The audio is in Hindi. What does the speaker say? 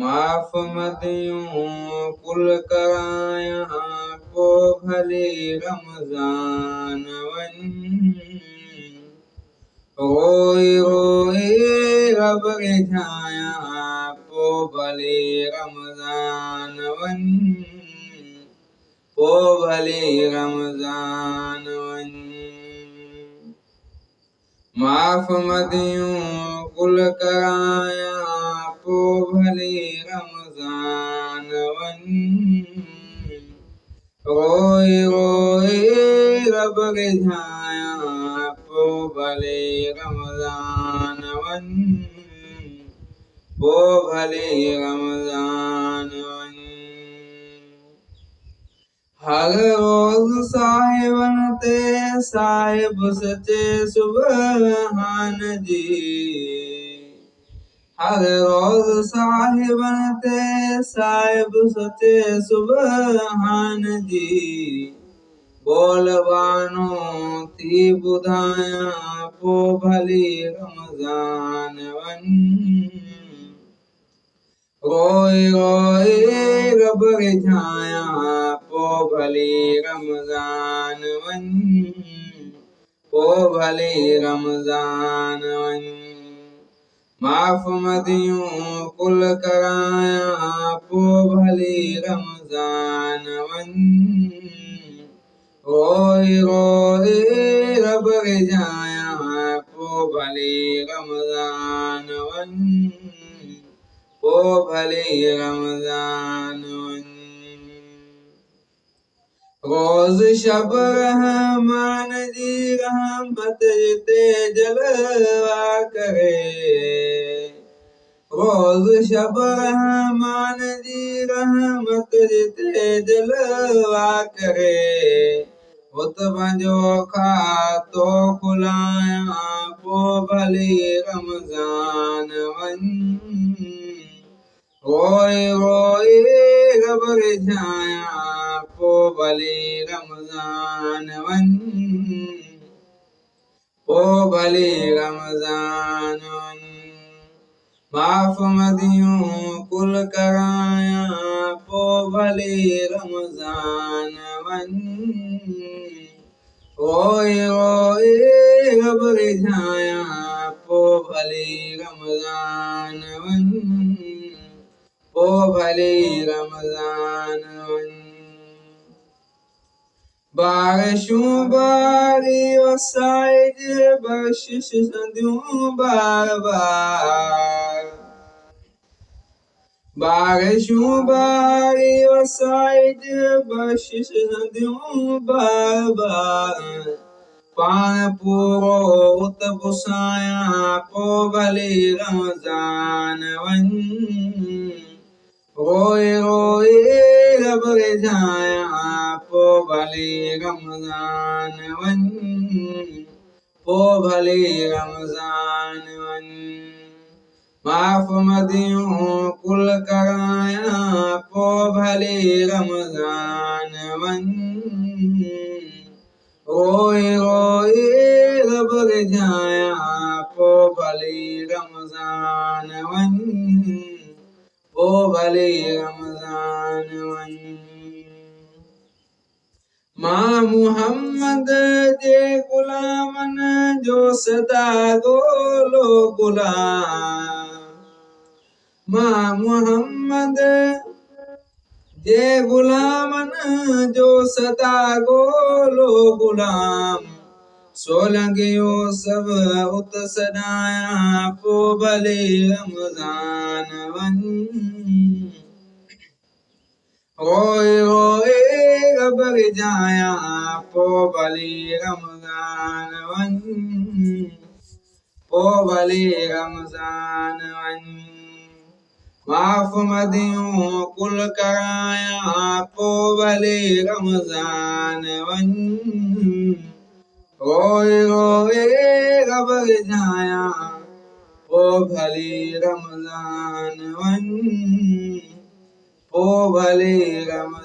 माफ मदियूं कुल करायां को भले रमज़ान वञ रोई रोई रब रिझायां को भले रमज़ान वञ को भले रमज़ान वञ माफ मदियूं कुल करायां को भले रमज़ान वञ रोई रोई रब रिझायां को भले रमज़ान वञ को भले रमज़ान वञ हर रोज़ साहिबन ते साहिब सचे सुबहान जी हर रोज़ साहिबन ते साहिब सचे सुबहान जी बोलबानो थी ॿुधायां पो भली रमज़ान वञ रोई रोई रब रिझायां पो भली रमज़ान वञ पो भली रमज़ान वञ माफ मदियूं कुल करायां पो भली रमज़ान वञ रोई रोई रब रिझायां पो भली रमज़ान वञ को भले रमज़ान वञ रोज़ शब रहमान जी रहमत ते जलवा करे रोज़ शब रहमान जी रहमत ते जलवा करे जो खातो खुलायां पो भले रमज़ान वञ रोई रोई रब रिझायां पो भले रमज़ान वञ पो भले रमज़ान वञ माफ मदियूं कुल करायां पो भले रमज़ान वञ रोई रोई रब रिझायां पो भले रमज़ान वञ पो भले रमज़ान वञ बारिशूं बारी वसाइज बख़्शिश संदियूं बार बार बारिशूं बारी वसाइज बख़्शिश संदियूं बार बार पाण पूरो उत पुसायां पो भले रमज़ान वञ रोई रोई रब रिझायां पो भले रमज़ान वञ पो भले रमज़ान वञ माफ मदियूं कुल करायां पो भले रमज़ान वञ रोई रोई रब रिझायां पो भले रमज़ान वञ पो भले रमज़ान वञ मां मुहम्मद जे गुलामन जो सदा गोलो गुलाम मां मुहम्मद जे गुलामन जो सदा गोलो गुलाम सोलंगियो सब उत सदायां पो भले रमज़ान वञ रोई रोई रब रिझायां पो भले रमज़ान वञ पो भले रमज़ान वञ माफ मदियूं कुल करायां पो भले रमज़ान वञ रोई रोई रब रिझायां पो भले रमज़ान वञ पो भले रमज़ान